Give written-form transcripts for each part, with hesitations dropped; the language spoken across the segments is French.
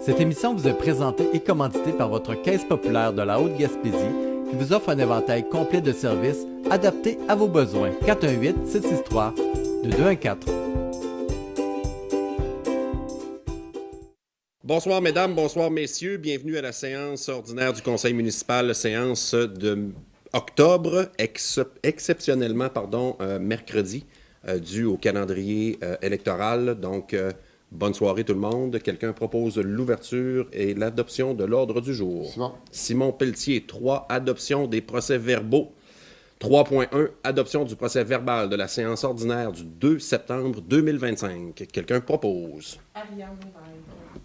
Cette émission vous est présentée et commanditée par votre Caisse populaire de la Haute-Gaspésie qui vous offre un éventail complet de services adaptés à vos besoins. 418-763-2214. Bonsoir mesdames, bonsoir messieurs, bienvenue à la séance ordinaire du conseil municipal, séance de octobre, exceptionnellement, mercredi, dû au calendrier électoral. Donc, bonne soirée tout le monde. Quelqu'un propose l'ouverture et l'adoption de l'ordre du jour. Simon Pelletier, 3, adoption des procès-verbaux. 3.1, adoption du procès verbal de la séance ordinaire du 2 septembre 2025. Quelqu'un propose.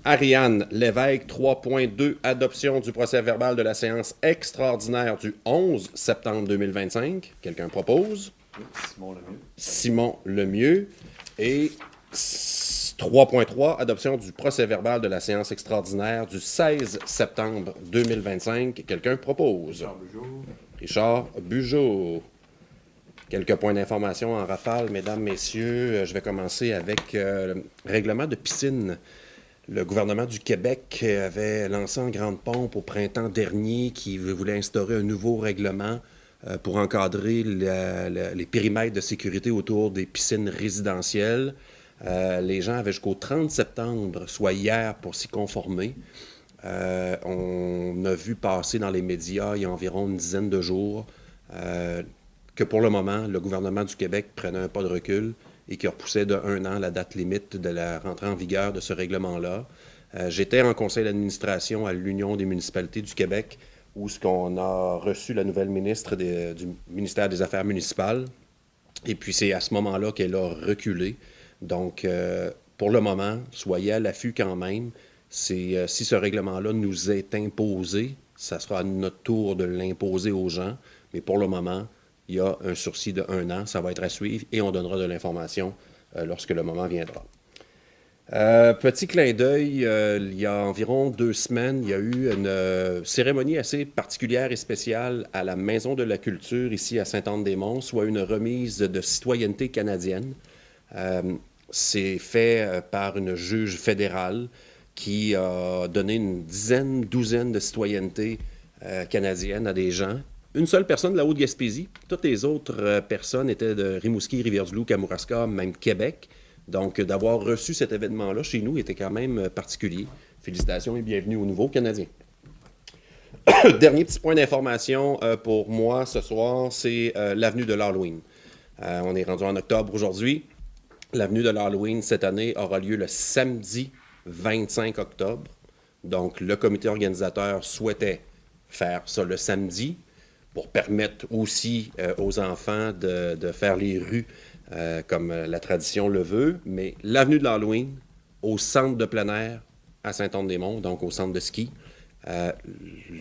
Ariane Lévesque, 3.2, adoption du procès verbal de la séance extraordinaire du 11 septembre 2025. Quelqu'un propose. Simon Lemieux. Et 3.3, adoption du procès verbal de la séance extraordinaire du 16 septembre 2025. Quelqu'un propose. Richard Bugeaud. Quelques points d'information en rafale, mesdames, messieurs. Je vais commencer avec le règlement de piscine. Le gouvernement du Québec avait lancé en grande pompe au printemps dernier qui voulait instaurer un nouveau règlement pour encadrer les périmètres de sécurité autour des piscines résidentielles. Les gens avaient jusqu'au 30 septembre, soit hier, pour s'y conformer. On a vu passer dans les médias il y a environ une dizaine de jours que pour le moment, le gouvernement du Québec prenait un pas de recul et qui repoussait de 1 an la date limite de la rentrée en vigueur de ce règlement-là. J'étais en conseil d'administration à l'Union des municipalités du Québec où on a reçu la nouvelle ministre du ministère des Affaires municipales. Et puis c'est à ce moment-là qu'elle a reculé. Donc, pour le moment, soyez à l'affût quand même. Si ce règlement-là nous est imposé, ça sera à notre tour de l'imposer aux gens. Mais pour le moment, il y a un sursis de 1 an. Ça va être à suivre et on donnera de l'information lorsque le moment viendra. Petit clin d'œil, il y a environ 2 semaines, il y a eu une cérémonie assez particulière et spéciale à la Maison de la Culture ici à Sainte-Anne-des-Monts, soit une remise de citoyenneté canadienne. C'est fait par une juge fédérale qui a donné une douzaine de citoyennetés canadiennes à des gens. Une seule personne de la Haute-Gaspésie. Toutes les autres personnes étaient de Rimouski, Rivière-du-Loup, Kamouraska, même Québec. Donc, d'avoir reçu cet événement-là chez nous était quand même particulier. Félicitations et bienvenue aux nouveaux Canadiens. Dernier petit point d'information pour moi ce soir, c'est l'avenue de l'Halloween. On est rendu en octobre aujourd'hui. L'avenue de l'Halloween, cette année, aura lieu le samedi 25 octobre. Donc, le comité organisateur souhaitait faire ça le samedi pour permettre aussi aux enfants de faire les rues comme la tradition le veut. Mais l'avenue de l'Halloween, au centre de plein air à Sainte-Anne-des-Monts, donc au centre de ski,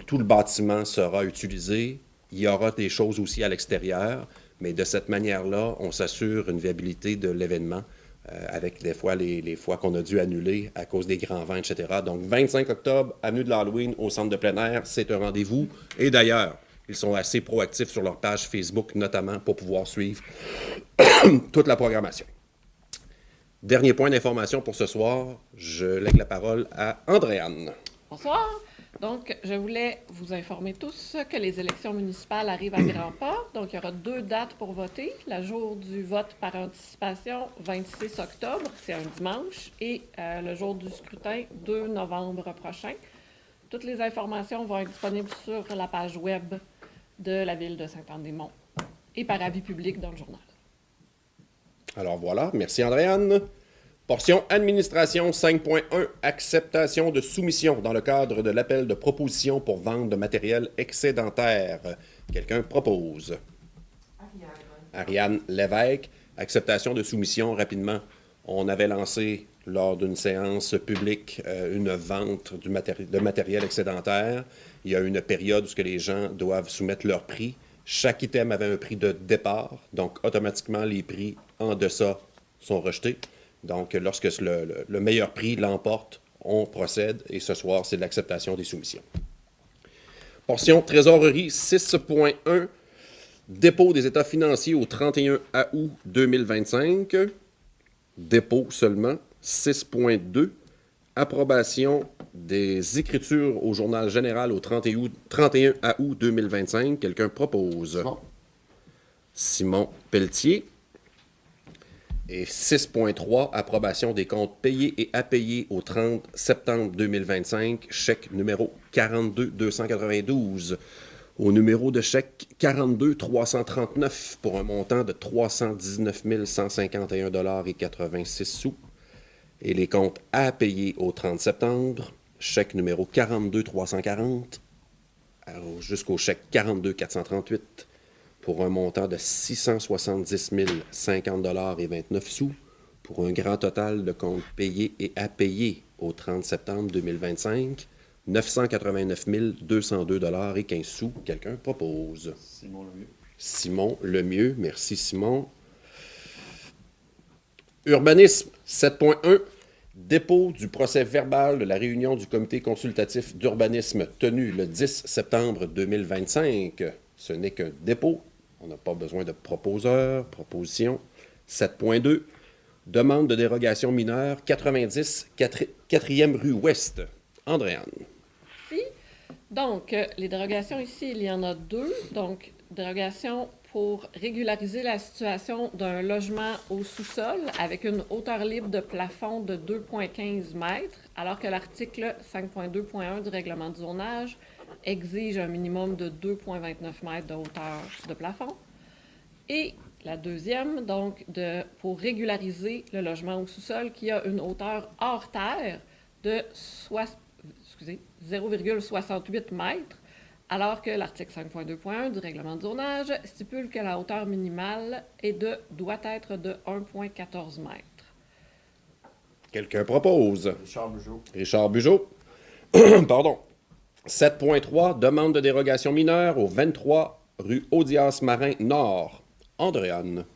tout le bâtiment sera utilisé. Il y aura des choses aussi à l'extérieur. Mais de cette manière-là, on s'assure une viabilité de l'événement avec des fois les fois qu'on a dû annuler à cause des grands vents, etc. Donc, 25 octobre, avenue de l'Halloween, au centre de plein air, c'est un rendez-vous. Et d'ailleurs, ils sont assez proactifs sur leur page Facebook, notamment pour pouvoir suivre toute la programmation. Dernier point d'information pour ce soir, je lègue la parole à Andréane. Bonsoir. Donc, je voulais vous informer tous que les élections municipales arrivent à grands pas. Donc, il y aura 2 dates pour voter. Le jour du vote par anticipation, 26 octobre, c'est un dimanche, et le jour du scrutin, 2 novembre prochain. Toutes les informations vont être disponibles sur la page web de la ville de Sainte-Anne-des-Monts et par avis public dans le journal. Alors voilà, merci Andréane. Portion administration 5.1, acceptation de soumission dans le cadre de l'appel de proposition pour vente de matériel excédentaire. Quelqu'un propose. Ariane Lévesque, acceptation de soumission rapidement. On avait lancé lors d'une séance publique une vente de matériel excédentaire. Il y a une période où les gens doivent soumettre leur prix. Chaque item avait un prix de départ, donc automatiquement les prix en deçà sont rejetés. Donc, lorsque le meilleur prix l'emporte, on procède et ce soir, c'est de l'acceptation des soumissions. Portion trésorerie 6.1, dépôt des états financiers au 31 août 2025. Dépôt seulement. 6.2, approbation des écritures au Journal général au 31 août 2025. Quelqu'un propose? Bon. Simon Pelletier. Et 6.3, approbation des comptes payés et à payer au 30 septembre 2025, chèque numéro 42 292. Au numéro de chèque 42 339 pour un montant de 319 151 et 86 sous. Et les comptes à payer au 30 septembre, chèque numéro 42 340 jusqu'au chèque 42 438 pour un montant de 670 050 et 29 sous, pour un grand total de comptes payés et à payer au 30 septembre 2025, 989 202 et 15 sous. Quelqu'un propose? Simon Lemieux. Simon Lemieux. Merci, Simon. Urbanisme 7.1. Dépôt du procès verbal de la réunion du comité consultatif d'urbanisme tenue le 10 septembre 2025. Ce n'est qu'un dépôt. On n'a pas besoin de proposition. 7.2. Demande de dérogation mineure 90 4e rue Ouest. Andréane. Merci. Donc, les dérogations ici, il y en a deux. Donc, dérogation pour régulariser la situation d'un logement au sous-sol avec une hauteur libre de plafond de 2,15 mètres, alors que l'article 5.2.1 du règlement de zonage exige un minimum de 2,29 mètres de hauteur de plafond. Et la deuxième, donc, pour régulariser le logement au sous-sol qui a une hauteur hors terre de 0,68 mètres, alors que l'article 5.2.1 du règlement de zonage stipule que la hauteur minimale doit être de 1,14 mètres. Quelqu'un propose? Richard Bugeaud. Richard Bugeaud. Pardon. 7.3, demande de dérogation mineure au 23 rue Audias-Marin Nord. Andréane.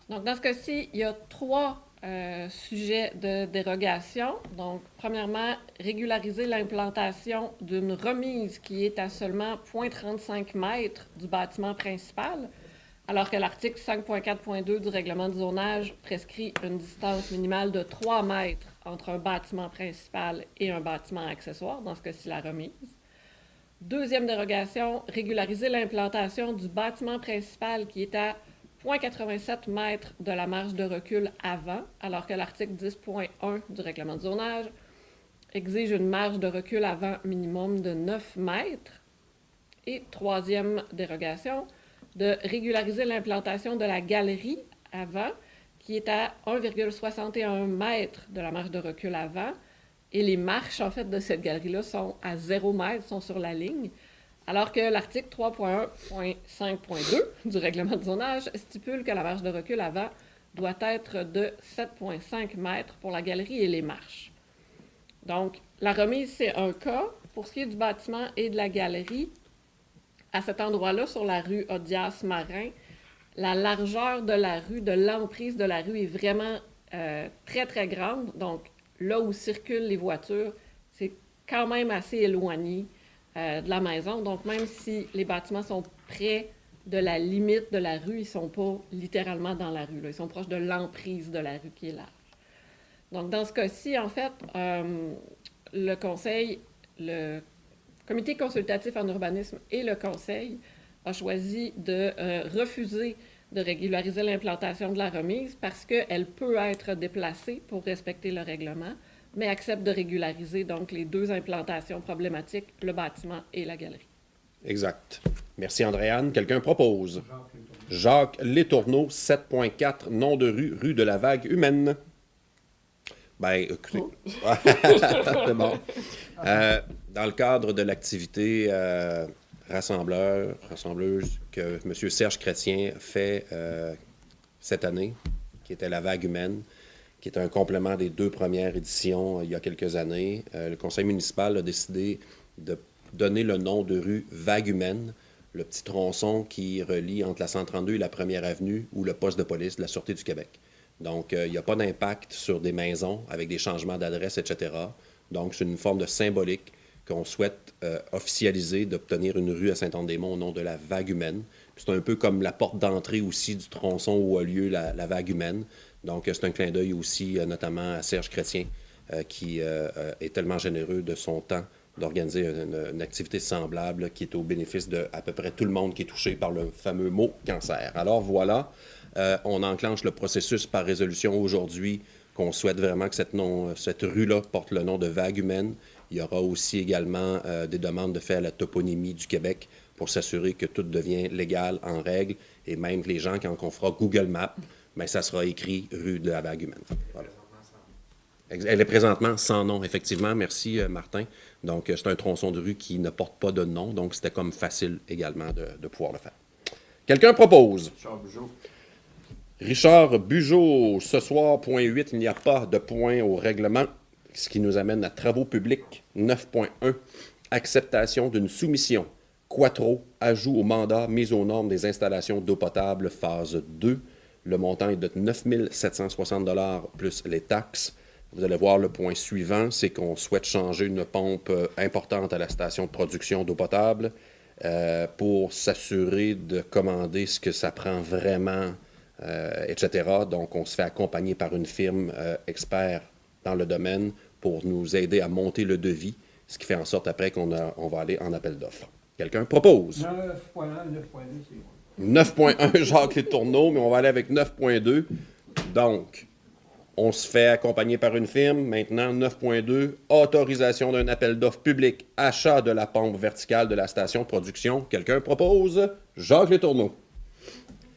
Donc, dans ce cas-ci, il y a trois sujets de dérogation. Donc, premièrement, régulariser l'implantation d'une remise qui est à seulement 0,35 mètres du bâtiment principal, alors que l'article 5.4.2 du règlement de zonage prescrit une distance minimale de 3 mètres entre un bâtiment principal et un bâtiment accessoire, dans ce cas-ci la remise. Deuxième dérogation, régulariser l'implantation du bâtiment principal qui est à 0,87 mètres de la marge de recul avant, alors que l'article 10.1 du règlement de zonage exige une marge de recul avant minimum de 9 mètres. Et troisième dérogation, de régulariser l'implantation de la galerie avant, qui est à 1,61 mètres de la marge de recul avant, et les marches, en fait, de cette galerie-là sont à 0 mètre, sont sur la ligne, alors que l'article 3.1.5.2 du règlement de zonage stipule que la marge de recul avant doit être de 7,5 mètres pour la galerie et les marches. Donc, la remise, c'est un cas. Pour ce qui est du bâtiment et de la galerie, à cet endroit-là, sur la rue Audias-Marin, la largeur de la rue, de l'emprise de la rue est vraiment très, très grande. Donc, là où circulent les voitures, c'est quand même assez éloigné de la maison. Donc, même si les bâtiments sont près de la limite de la rue, ils ne sont pas littéralement dans la rue. Là. Ils sont proches de l'emprise de la rue qui est large. Donc, dans ce cas-ci, en fait, le comité consultatif en urbanisme et le conseil a choisi de refuser de régulariser l'implantation de la remise parce qu'elle peut être déplacée pour respecter le règlement, mais accepte de régulariser donc les deux implantations problématiques, le bâtiment et la galerie. Exact. Merci, Andréane. Quelqu'un propose? Jacques Létourneau, 7.4, nom de rue de la Vague Humaine. Ben, écoutez. C'est bon. Dans le cadre de l'activité rassembleuse que M. Serge Chrétien fait cette année, qui était la Vague Humaine, qui est un complément des deux premières éditions il y a quelques années, le conseil municipal a décidé de donner le nom de rue Vague Humaine, le petit tronçon qui relie entre la 132 et la 1er avenue ou le poste de police de la Sûreté du Québec. Donc, il n'y a pas d'impact sur des maisons avec des changements d'adresse, etc. Donc, c'est une forme de symbolique qu'on souhaite officialiser, d'obtenir une rue à Saint-Anne-des-Monts au nom de la Vague Humaine. C'est un peu comme la porte d'entrée aussi du tronçon où a lieu la Vague Humaine. Donc, c'est un clin d'œil aussi, notamment à Serge Chrétien, qui est tellement généreux de son temps d'organiser une activité semblable qui est au bénéfice de à peu près tout le monde qui est touché par le fameux mot cancer. Alors voilà, on enclenche le processus par résolution aujourd'hui qu'on souhaite vraiment que cette rue-là porte le nom de Vagues humaines. Il y aura aussi également des demandes de fait à la toponymie du Québec pour s'assurer que tout devient légal, en règle, et même que les gens, quand on fera Google Maps, bien, ça sera écrit rue de la Vague humaine. Voilà. Elle est présentement sans nom, effectivement. Merci, Martin. Donc, c'est un tronçon de rue qui ne porte pas de nom, donc c'était comme facile également de pouvoir le faire. Quelqu'un propose? Richard Bugeaud. Ce soir, point 8, il n'y a pas de point au règlement, ce qui nous amène à travaux publics 9.1, acceptation d'une soumission. Quattro, ajout au mandat, mise aux normes des installations d'eau potable, phase 2. Le montant est de 9 760 $ plus les taxes. Vous allez voir le point suivant, c'est qu'on souhaite changer une pompe importante à la station de production d'eau potable pour s'assurer de commander ce que ça prend vraiment, etc. Donc, on se fait accompagner par une firme expert dans le domaine pour nous aider à monter le devis, ce qui fait en sorte après qu'on va aller en appel d'offres. Quelqu'un propose? 9.1, 9.2, c'est bon. 9.1, Jacques Les Tourneaux, mais on va aller avec 9.2. Donc, on se fait accompagner par une firme. Maintenant, 9.2, autorisation d'un appel d'offres public, achat de la pompe verticale de la station de production. Quelqu'un propose? Jacques Les Tourneaux.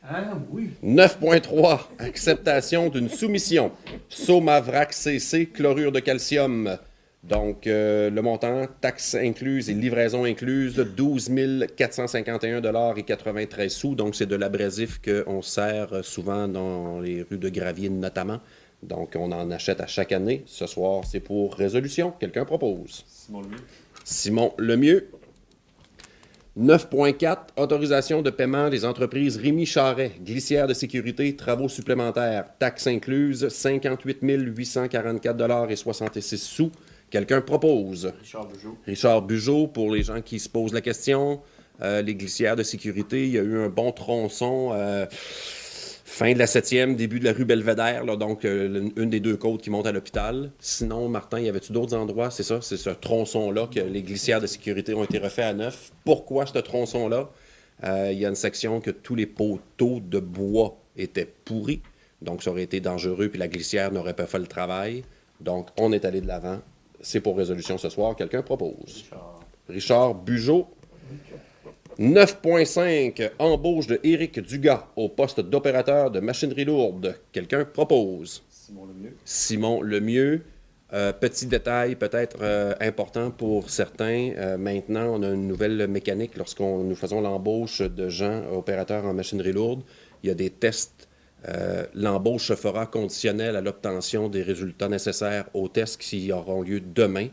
Ah oui. 9.3, acceptation d'une soumission. Somavrac CC, chlorure de calcium. Donc, le montant, taxes incluses et livraison incluse, 12 451 $ et 93 sous. Donc, c'est de l'abrasif qu'on sert souvent dans les rues de Gravier notamment. Donc, on en achète à chaque année. Ce soir, c'est pour résolution. Quelqu'un propose? Simon Lemieux. Simon Lemieux. 9.4, autorisation de paiement des entreprises Rémi Charret, glissière de sécurité, travaux supplémentaires, taxes incluses, 58 844 $ et 66 sous. Quelqu'un propose? Richard Bugeaud. Richard Bugeaud, pour les gens qui se posent la question, les glissières de sécurité, il y a eu un bon tronçon, fin de la 7e, début de la rue Belvédère, là, donc une des deux côtes qui monte à l'hôpital. Sinon, Martin, y avait-tu d'autres endroits? C'est ça, c'est ce tronçon-là que les glissières de sécurité ont été refaits à neuf. Pourquoi ce tronçon-là? Il y a une section que tous les poteaux de bois étaient pourris, donc ça aurait été dangereux, puis la glissière n'aurait pas fait le travail. Donc, on est allé de l'avant. C'est pour résolution ce soir. Quelqu'un propose? Richard Bugeaud. 9.5, embauche de Éric Dugas au poste d'opérateur de machinerie lourde. Quelqu'un propose? Simon Lemieux. Simon Lemieux. Petit détail peut-être important pour certains. Maintenant, on a une nouvelle mécanique lorsqu'on nous faisons l'embauche de gens opérateurs en machinerie lourde. Il y a des tests. L'embauche se fera conditionnelle à l'obtention des résultats nécessaires aux tests qui auront lieu demain.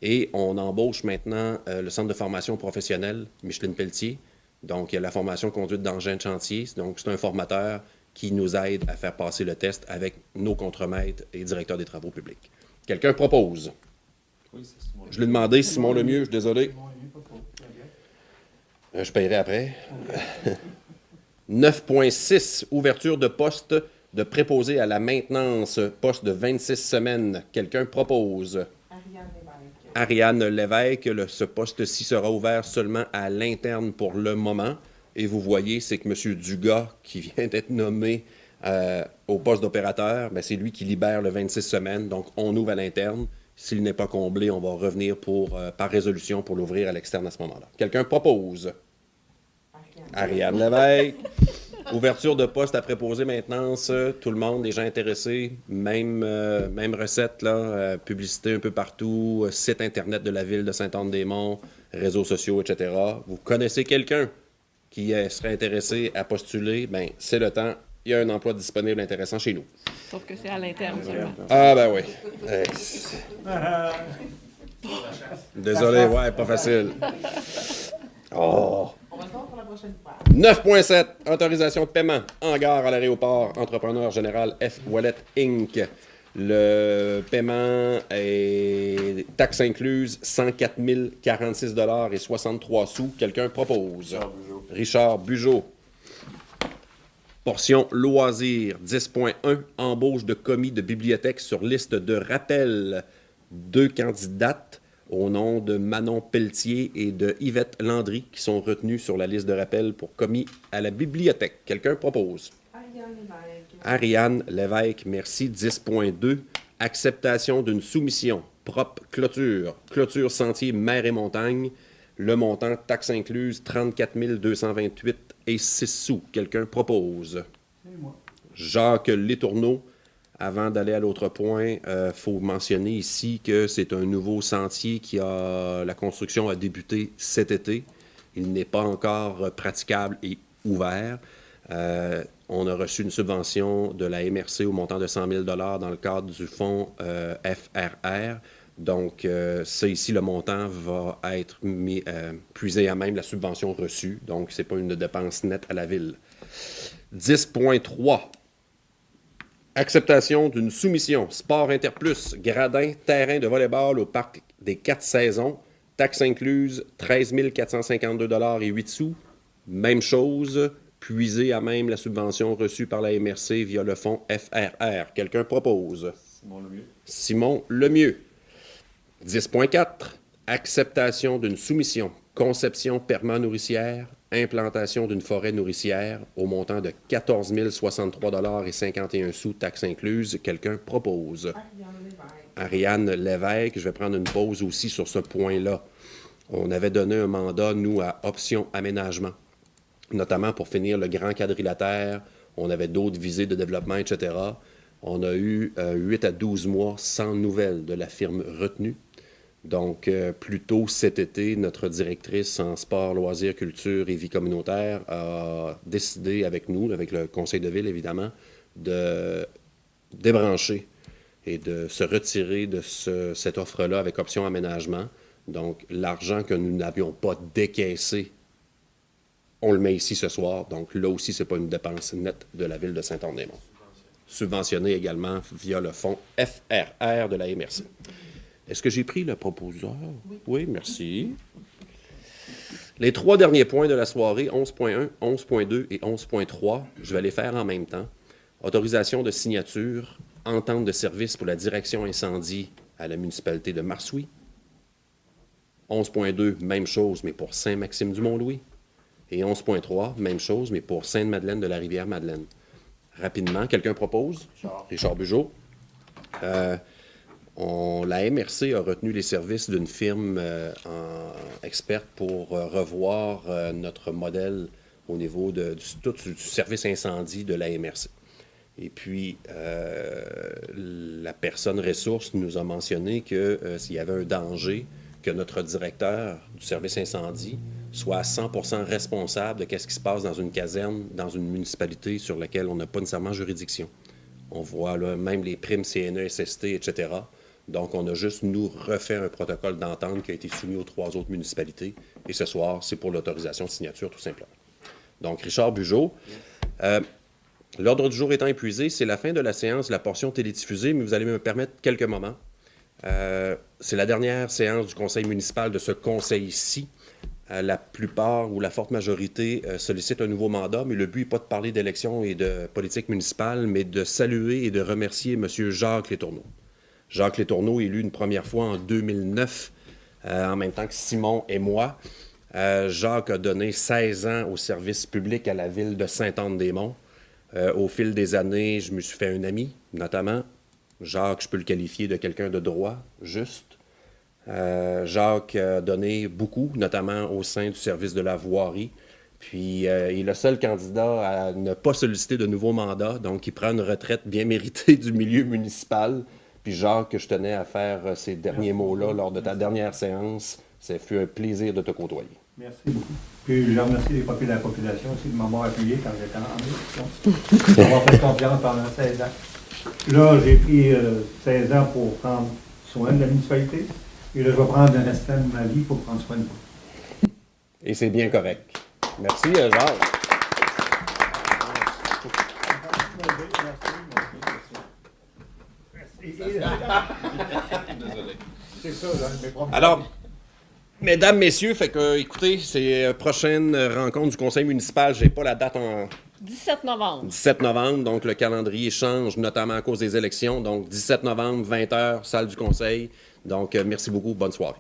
Et on embauche maintenant le centre de formation professionnelle Micheline Pelletier. Donc, il y a la formation conduite d'engins de chantier. Donc, c'est un formateur qui nous aide à faire passer le test avec nos contremaîtres et directeurs des travaux publics. Quelqu'un propose? Oui, c'est Simon Lemieux. Je l'ai demandé, Simon Lemieux, je suis désolé. Bon, il n'est pas trop. Très bien. Je paierai après. 9.6, ouverture de poste de préposé à la maintenance, poste de 26 semaines. Quelqu'un propose? Ariane Lévesque. Ce poste-ci sera ouvert seulement à l'interne pour le moment. Et vous voyez, c'est que M. Dugas, qui vient d'être nommé au poste d'opérateur, bien, c'est lui qui libère le 26 semaines. Donc, on ouvre à l'interne. S'il n'est pas comblé, on va revenir par résolution pour l'ouvrir à l'externe à ce moment-là. Quelqu'un propose? Ariane Lévesque. Ouverture de poste à préposer maintenance, tout le monde, les gens intéressés, même recette, là, publicité un peu partout, site internet de la ville de Sainte-Anne-des-Monts, réseaux sociaux, etc. Vous connaissez quelqu'un qui serait intéressé à postuler, bien, c'est le temps. Il y a un emploi disponible intéressant chez nous. Sauf que c'est à l'interne seulement. Ah, ben oui. Désolé, ouais, pas facile. Oh. On va le voir pour la prochaine fois. 9.7, autorisation de paiement, hangar à l'aéroport, entrepreneur général F. Wallet Inc. Le paiement est taxe incluse, 104 046 $ et 63 sous. Quelqu'un propose? Richard Bugeaud. Richard Bugeaud. Portion loisirs, 10.1, embauche de commis de bibliothèque sur liste de rappel. 2 candidates au nom de Manon Pelletier et de Yvette Landry qui sont retenues sur la liste de rappel pour commis à la bibliothèque. Quelqu'un propose? Ariane Lévesque. Ariane Lévesque, merci. 10.2, acceptation d'une soumission. Propre clôture. Clôture sentier mer et montagne. Le montant, taxe incluse, 34 228 et 6 sous. Quelqu'un propose? C'est moi. Jacques Letourneau. Avant d'aller à l'autre point, faut mentionner ici que c'est un nouveau sentier la construction a débuté cet été. Il n'est pas encore praticable et ouvert. On a reçu une subvention de la MRC au montant de 100 000 dans le cadre du fonds FRR. Donc, ça ici, le montant va être puisé à même la subvention reçue. Donc, ce n'est pas une dépense nette à la ville. 10.3. Acceptation d'une soumission. Sport Interplus, gradin, terrain de volleyball au parc des 4 saisons. Taxe incluse, 13 452 et 8 sous. Même chose, puiser à même la subvention reçue par la MRC via le fonds FRR. Quelqu'un propose? Simon Lemieux. Simon Lemieux. 10.4. Acceptation d'une soumission. Conception perma-nourricière. Implantation d'une forêt nourricière au montant de 14 063 et 51 sous, taxes incluses. Quelqu'un propose? Ariane Lévesque. Ariane Lévesque. Je vais prendre une pause aussi sur ce point-là. On avait donné un mandat, nous, à Option Aménagement, notamment pour finir le grand quadrilatère. On avait d'autres visées de développement, etc. On a eu 8 à 12 mois sans nouvelles de la firme retenue. Donc, plus tôt cet été, notre directrice en sport, loisirs, culture et vie communautaire a décidé avec nous, avec le conseil de ville évidemment, de débrancher et de se retirer de cette offre-là avec option aménagement. Donc, l'argent que nous n'avions pas décaissé, on le met ici ce soir. Donc, là aussi, ce n'est pas une dépense nette de la ville de Saint-Anne-des-Monts. Subventionné également via le fonds FRR de la MRC. Est-ce que j'ai pris le proposeur? Oui, merci. Les 3 derniers points de la soirée, 11.1, 11.2 et 11.3, je vais les faire en même temps. Autorisation de signature, entente de service pour la direction incendie à la municipalité de Marsouis. 11.2, même chose, mais pour Saint-Maxime-du-Mont-Louis. Et 11.3, même chose, mais pour Sainte-Madeleine de la Rivière-Madeleine. Rapidement, quelqu'un propose? Richard Bugeaud. La MRC a retenu les services d'une firme experte pour revoir notre modèle au niveau du service incendie de la MRC. Et puis, la personne ressource nous a mentionné que s'il y avait un danger, que notre directeur du service incendie soit à 100% responsable de ce qui se passe dans une caserne, dans une municipalité sur laquelle on n'a pas nécessairement juridiction. On voit là même les primes CNE, SST, etc. Donc, on a juste, nous, refait un protocole d'entente qui a été soumis aux 3 autres municipalités. Et ce soir, c'est pour l'autorisation de signature, tout simplement. Donc, Richard Bugeaud. L'ordre du jour étant épuisé, c'est la fin de la séance, de la portion télédiffusée, mais vous allez me permettre quelques moments. C'est la dernière séance du conseil municipal de ce conseil-ci. La plupart ou la forte majorité sollicitent un nouveau mandat, mais le but n'est pas de parler d'élections et de politique municipale, mais de saluer et de remercier M. Jacques Letourneau. Jacques Letourneau, élu une première fois en 2009, en même temps que Simon et moi. Jacques a donné 16 ans au service public à la ville de Sainte-Anne-des-Monts. Au fil des années, je me suis fait un ami, notamment. Jacques, je peux le qualifier de quelqu'un de droit, juste. Jacques a donné beaucoup, notamment au sein du service de la voirie. Puis, il est le seul candidat à ne pas solliciter de nouveau mandat, donc il prend une retraite bien méritée du milieu municipal. Puis, Jacques, je tenais à faire ces derniers mots-là lors de ta dernière séance. Ça fut un plaisir de te côtoyer. Merci beaucoup. Puis je remercie la population aussi de m'avoir appuyé quand j'étais en élection. D'avoir fait confiance pendant 16 ans. Là, j'ai pris 16 ans pour prendre soin de la municipalité. Et là, je vais prendre le restant de ma vie pour prendre soin de vous. Et c'est bien correct. Merci, Jacques. Désolé. C'est ça, là, mes propres. Alors, mesdames, messieurs, fait que, écoutez, c'est prochaine rencontre du conseil municipal. Je n'ai pas la date 17 novembre. 17 novembre, donc le calendrier change, notamment à cause des élections. Donc, 17 novembre, 20h, salle du Conseil. Donc, merci beaucoup. Bonne soirée.